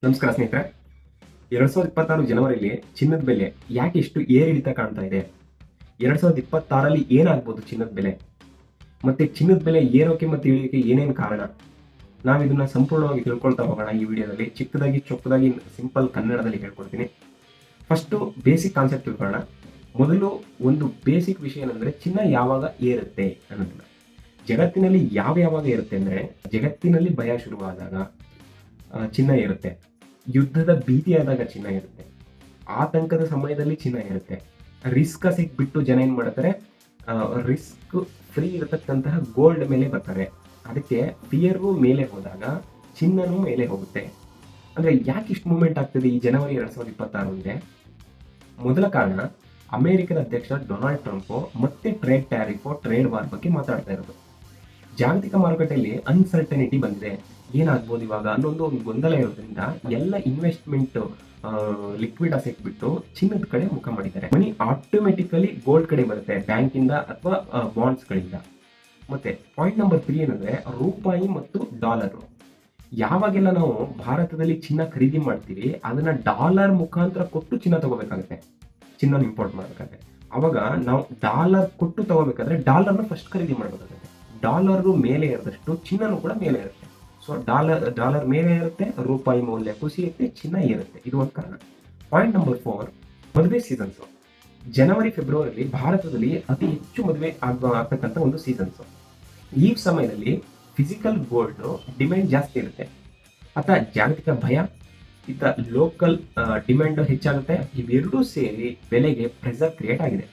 ನಮಸ್ಕಾರ ಸ್ನೇಹಿತರೆ. 2026 ಜನವರಿಯಲ್ಲಿ ಚಿನ್ನದ ಬೆಲೆ ಯಾಕೆ ಇಷ್ಟು ಏರಿಳಿತ ಕಾಣ್ತಾ ಇದೆ? 2026ರಲ್ಲಿ ಏನಾಗ್ಬೋದು ಚಿನ್ನದ ಬೆಲೆ? ಮತ್ತೆ ಚಿನ್ನದ ಬೆಲೆ ಏರೋಕೆ ಮತ್ತೆ ಇಳಿಯೋಕೆ ಏನೇನು ಕಾರಣ? ನಾವು ಇದನ್ನ ಸಂಪೂರ್ಣವಾಗಿ ತಿಳ್ಕೊಳ್ತಾ ಹೋಗೋಣ ಈ ವಿಡಿಯೋದಲ್ಲಿ. ಚಿಕ್ಕದಾಗಿ ಚೊಕ್ಕದಾಗಿ ಸಿಂಪಲ್ ಕನ್ನಡದಲ್ಲಿ ಹೇಳ್ಕೊಡ್ತೀನಿ. ಫಸ್ಟ್ ಬೇಸಿಕ್ ಕಾನ್ಸೆಪ್ಟ್ ತಿಳ್ಕೊಳ್ಳೋಣ. ಮೊದಲು ಒಂದು ಬೇಸಿಕ್ ವಿಷಯ ಏನಂದ್ರೆ ಚಿನ್ನ ಯಾವಾಗ ಏರುತ್ತೆ ಅನ್ನೋದನ್ನ. ಜಗತ್ತಿನಲ್ಲಿ ಯಾವಾಗ ಏರುತ್ತೆ ಅಂದ್ರೆ, ಜಗತ್ತಿನಲ್ಲಿ ಭಯ ಶುರುವಾದಾಗ ಚಿನ್ನ ಏರುತ್ತೆ. ಯುದ್ಧದ ಭೀತಿ ಆದಾಗ ಚಿನ್ನ ಇರುತ್ತೆ. ಆತಂಕದ ಸಮಯದಲ್ಲಿ ಚಿನ್ನ ಇರುತ್ತೆ. ರಿಸ್ಕ್ ಸಿಕ್ಬಿಟ್ಟು ಜನ ಏನ್ ಮಾಡ್ತಾರೆ, ರಿಸ್ಕ್ ಫ್ರೀ ಇರತಕ್ಕಂತಹ ಗೋಲ್ಡ್ ಮೇಲೆ ಬರ್ತಾರೆ. ಅದಕ್ಕೆ ಫಿಯರು ಮೇಲೆ ಹೋದಾಗ ಚಿನ್ನನೂ ಮೇಲೆ ಹೋಗುತ್ತೆ. ಅಂದ್ರೆ ಯಾಕೆ ಇಷ್ಟು ಮೂವ್ಮೆಂಟ್ ಆಗ್ತದೆ ಈ ಜನವರಿ 2026 ಅಂದ್ರೆ, ಮೊದಲ ಕಾರಣ ಅಮೆರಿಕದ ಅಧ್ಯಕ್ಷ ಡೊನಾಲ್ಡ್ ಟ್ರಂಪ್ ಮತ್ತೆ ಟ್ರೇಡ್ ಟ್ಯಾರಿಫ್, ಟ್ರೇಡ್ ವಾರ್ ಬಗ್ಗೆ ಮಾತಾಡ್ತಾ ಇರೋದು. ಜಾಗತಿಕ ಮಾರುಕಟ್ಟೆಯಲ್ಲಿ ಅನ್ಸರ್ಟನಿಟಿ ಬಂದಿದೆ. ಏನಾಗ್ಬೋದು ಇವಾಗ ಅನ್ನೊಂದು ಒಂದು ಗೊಂದಲ ಇರೋದ್ರಿಂದ ಎಲ್ಲ ಇನ್ವೆಸ್ಟ್ಮೆಂಟ್ ಲಿಕ್ವಿಡ್ ಅಸೆಟ್ ಬಿಟ್ಟು ಚಿನ್ನದ ಕಡೆ ಮುಖ ಮಾಡಿದ್ದಾರೆ. ಮನಿ ಆಟೋಮೆಟಿಕಲಿ ಗೋಲ್ಡ್ ಕಡೆ ಬರುತ್ತೆ, ಬ್ಯಾಂಕ್ ಇಂದ ಅಥವಾ ಬಾಂಡ್ಸ್ ಗಳಿಂದ. ಮತ್ತೆ ಪಾಯಿಂಟ್ ನಂಬರ್ 3 ಏನಂದ್ರೆ ರೂಪಾಯಿ ಮತ್ತು ಡಾಲರ್. ಯಾವಾಗೆಲ್ಲ ನಾವು ಭಾರತದಲ್ಲಿ ಚಿನ್ನ ಖರೀದಿ ಮಾಡ್ತೀವಿ, ಅದನ್ನ ಡಾಲರ್ ಮುಖಾಂತರ ಕೊಟ್ಟು ಚಿನ್ನ ತಗೋಬೇಕಾಗುತ್ತೆ. ಚಿನ್ನ ಇಂಪೋರ್ಟ್ ಮಾಡಬೇಕಾಗುತ್ತೆ. ಅವಾಗ ನಾವು ಡಾಲರ್ ಕೊಟ್ಟು ತಗೋಬೇಕಾದ್ರೆ ಡಾಲರ್ನ ಫಸ್ಟ್ ಖರೀದಿ ಮಾಡಬೇಕಾಗುತ್ತೆ. ಡಾಲರ್ ಮೇಲೆ ಇರೋದಷ್ಟು ಚಿನ್ನನೂ ಕೂಡ ಮೇಲೆ ಇರುತ್ತೆ. ಸೊ ಡಾಲರ್ ಮೇಲೆ ಇರುತ್ತೆ, ರೂಪಾಯಿ ಮೌಲ್ಯ ಕುಸಿಯುತ್ತೆ, ಚಿನ್ನ ಏರುತ್ತೆ. ಇದು ಒಂದು ಕಾರಣ. ಪಾಯಿಂಟ್ ನಂಬರ್ 4, ಮದುವೆ ಸೀಸನ್ಸ್. ಜನವರಿ ಫೆಬ್ರವರಿಯಲ್ಲಿ ಭಾರತದಲ್ಲಿ ಅತಿ ಹೆಚ್ಚು ಮದುವೆ ಆಗ್ತಕ್ಕಂಥ ಒಂದು ಸೀಸನ್ಸ್. ಈ ಸಮಯದಲ್ಲಿ ಫಿಸಿಕಲ್ ಗೋಲ್ಡ್ ಡಿಮ್ಯಾಂಡ್ ಜಾಸ್ತಿ ಇರುತ್ತೆ. ಅಥವಾ ಜಾಗತಿಕ ಭಯ, ಇತ್ತ ಲೋಕಲ್ ಡಿಮ್ಯಾಂಡ್ ಹೆಚ್ಚಾಗುತ್ತೆ. ಇವೆರಡೂ ಸೇರಿ ಬೆಲೆಗೆ ಪ್ರೆಷರ್ ಕ್ರಿಯೇಟ್ ಆಗಿದೆ.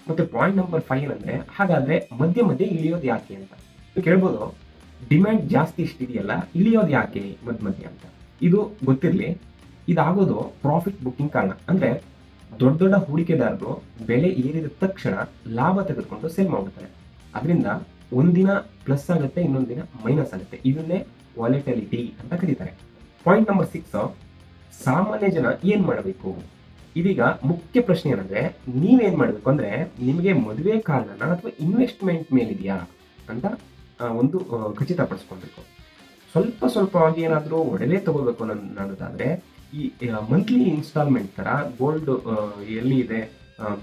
ಮತ್ತೆ ಪಾಯಿಂಟ್ ನಂಬರ್ 5 ಏನಂದ್ರೆ, ಹಾಗಾದ್ರೆ ಮಧ್ಯೆ ಮಧ್ಯೆ ಇಳಿಯೋದು ಯಾಕೆ ಅಂತ ಕೇಳ್ಬೋದು. ಡಿಮ್ಯಾಂಡ್ ಜಾಸ್ತಿ ಇಷ್ಟಿದೆಯಲ್ಲ, ಇಳಿಯೋದು ಯಾಕೆ ಮಧ್ಯ ಅಂತ ಇದು ಗೊತ್ತಿರಲಿ. ಇದಾಗೋದು ಪ್ರಾಫಿಟ್ ಬುಕ್ಕಿಂಗ್ ಕಾರಣ. ಅಂದ್ರೆ ದೊಡ್ಡ ದೊಡ್ಡ ಹೂಡಿಕೆದಾರರು ಬೆಲೆ ಏರಿದ ತಕ್ಷಣ ಲಾಭ ತೆಗೆದುಕೊಂಡು ಸೇಲ್ ಮಾಡ್ತಾರೆ. ಅದರಿಂದ ಒಂದಿನ ಪ್ಲಸ್ ಆಗುತ್ತೆ, ಇನ್ನೊಂದು ದಿನ ಮೈನಸ್ ಆಗುತ್ತೆ. ಇದನ್ನೇ ವಾಲೆಟಿಲಿಟಿ ಅಂತ ಕರೀತಾರೆ. ಪಾಯಿಂಟ್ ನಂಬರ್ 6, ಸಾಮಾನ್ಯ ಜನ ಏನ್ ಮಾಡಬೇಕು? ಇದೀಗ ಮುಖ್ಯ ಪ್ರಶ್ನೆ ಏನಂದ್ರೆ, ನೀವೇನ್ ಮಾಡ್ಬೇಕು ಅಂದ್ರೆ, ನಿಮಗೆ ಮದುವೆ ಕಾರಣನ ಅಥವಾ ಇನ್ವೆಸ್ಟ್ಮೆಂಟ್ ಮೇಲಿದೆಯಾ ಅಂತ ಒಂದು ಖಚಿತಪಡಿಸ್ಕೊಳ್ಬೇಕು. ಸ್ವಲ್ಪವಾಗಿ ಏನಾದರೂ ಒಡವೆ ತಗೋಬೇಕು ಅನ್ನೋದಾದ್ರೆ, ಈ ಮಂತ್ಲಿ ಇನ್ಸ್ಟಾಲ್ಮೆಂಟ್ ತರ ಗೋಲ್ಡ್ ಎಲ್ಲಿ ಇದೆ,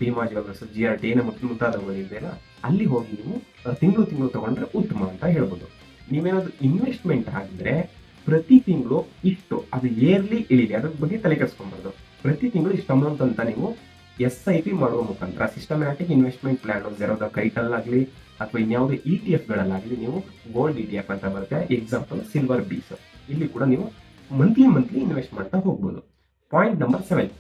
ಭೀಮಾ ಜ್ಯುವೆಲ್ಲರ್ಸ್, GRT ಮುಂತಾದವುಗಳಿದೆಯಲ್ಲ, ಅಲ್ಲಿ ಹೋಗಿ ನೀವು ತಿಂಗಳು ತಗೊಂಡ್ರೆ ಉತ್ತಮ ಅಂತ ಹೇಳ್ಬೋದು. ನೀವೇನಾದ್ರು ಇನ್ವೆಸ್ಟ್ಮೆಂಟ್ ಆಗಿದ್ರೆ ಪ್ರತಿ ತಿಂಗಳು ಇಷ್ಟು, ಅದು ಇಯರ್ಲಿ ಇಳಿಲಿ, ಅದ್ರ ಬಗ್ಗೆ ತಲೆ ಕೆಡಿಸ್ಕೊಬಾರ್ದು. ಪ್ರತಿ ತಿಂಗಳು ಇಷ್ಟು ಅಮೌಂಟ್ ಅಂತ ನೀವು SIP ಮಾಡುವ ಮುಖಾಂತರ, ಸಿಸ್ಟಮ್ಯಾಟಿಕ್ ಇನ್ವೆಸ್ಟ್ಮೆಂಟ್ ಪ್ಲಾನ್, ಜೆರೋದ ಕೈಟಲ್ ಆಗಲಿ ಅಥವಾ ಇನ್ಯಾವುದೇ ETF ಗಳಲ್ಲಾಗಲಿ, ನೀವು ಗೋಲ್ಡ್ ETF ಅಂತ ಬರುತ್ತೆ, ಎಕ್ಸಾಂಪಲ್ ಸಿಲ್ವರ್ ಬೀಸ್, ಇಲ್ಲಿ ಕೂಡ ನೀವು ಮಂತ್ಲಿ ಇನ್ವೆಸ್ಟ್ ಮಾಡ್ತಾ ಹೋಗ್ಬೋದು. ಪಾಯಿಂಟ್ ನಂಬರ್ 7,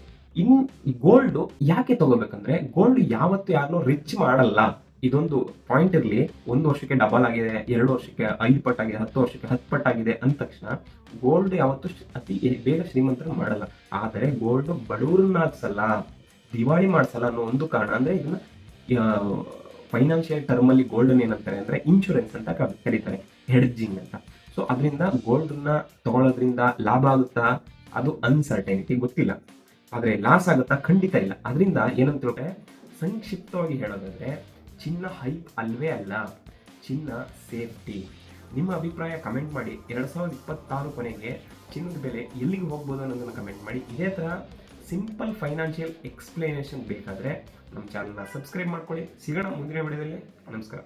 ಗೋಲ್ಡ್ ಯಾಕೆ ತಗೋಬೇಕಂದ್ರೆ, ಗೋಲ್ಡ್ ಯಾವತ್ತು ಯಾರನ್ನೂ ರಿಚ್ ಮಾಡಲ್ಲ. ಇದೊಂದು ಪಾಯಿಂಟ್ ಇರಲಿ. 1 ವರ್ಷಕ್ಕೆ ಡಬಲ್ ಆಗಿದೆ, 2 ವರ್ಷಕ್ಕೆ 5 ಪಟ್ಟಾಗಿದೆ, 10 ವರ್ಷಕ್ಕೆ 10 ಪಟ್ಟಾಗಿದೆ ಅಂದ ತಕ್ಷಣ ಗೋಲ್ಡ್ ಯಾವತ್ತು ಅತಿ ಬೇಗ ಶ್ರೀಮಂತರನ್ನು ಮಾಡಲ್ಲ. ಆದರೆ ಗೋಲ್ಡ್ ಬಡವರನ್ನಾಗ್ಸಲ್ಲ, ದಿವಾಳಿ ಮಾಡಿಸಲ್ಲ ಅನ್ನೋ ಒಂದು ಕಾರಣ. ಅಂದ್ರೆ ಇದನ್ನ ಫೈನಾನ್ಷಿಯಲ್ ಟರ್ಮ್ ಅಲ್ಲಿ ಗೋಲ್ಡ್ ಏನಂತಾರೆ ಅಂದ್ರೆ ಇನ್ಶೂರೆನ್ಸ್ ಅಂತ ಕರೀತಾರೆ, ಹೆಡ್ಜಿಂಗ್ ಅಂತ. ಸೊ ಅದರಿಂದ ಗೋಲ್ಡ್ ನ ತಗೊಳ್ಳೋದ್ರಿಂದ ಲಾಭ ಆಗುತ್ತಾ? ಅದು ಅನ್ಸರ್ಟನಿಟಿ, ಗೊತ್ತಿಲ್ಲ. ಆದ್ರೆ ಲಾಸ್ ಆಗುತ್ತಾ? ಖಂಡಿತ ಇಲ್ಲ. ಅದರಿಂದ ಏನಂತ ಸಂಕ್ಷಿಪ್ತವಾಗಿ ಹೇಳೋದಾದ್ರೆ, ಚಿನ್ನ ಹೈಪ್ ಅಲ್ವೇ ಅಲ್ಲ, ಚಿನ್ನ ಸೇಫ್ಟಿ. ನಿಮ್ಮ ಅಭಿಪ್ರಾಯ ಕಮೆಂಟ್ ಮಾಡಿ. 2026 ಕೊನೆಗೆ ಚಿನ್ನದ ಬೆಲೆ ಎಲ್ಲಿಗೆ ಹೋಗ್ಬೋದು ಅನ್ನೋದನ್ನ ಕಮೆಂಟ್ ಮಾಡಿ. ಇದೇ ತರ ಸಿಂಪಲ್ ಫೈನಾನ್ಷಿಯಲ್ ಎಕ್ಸ್ಪ್ಲನೇಷನ್ ಬೇಕಾದ್ರೆ ನಮ್ಮ ಚಾನಲ್ನ ಸಬ್ಸ್ಕ್ರೈಬ್ ಮಾಡ್ಕೊಳ್ಳಿ. ಸಿಗೋಣ ಮುಂದಿನ ವಿಡಿಯೋದಲ್ಲಿ. ನಮಸ್ಕಾರ.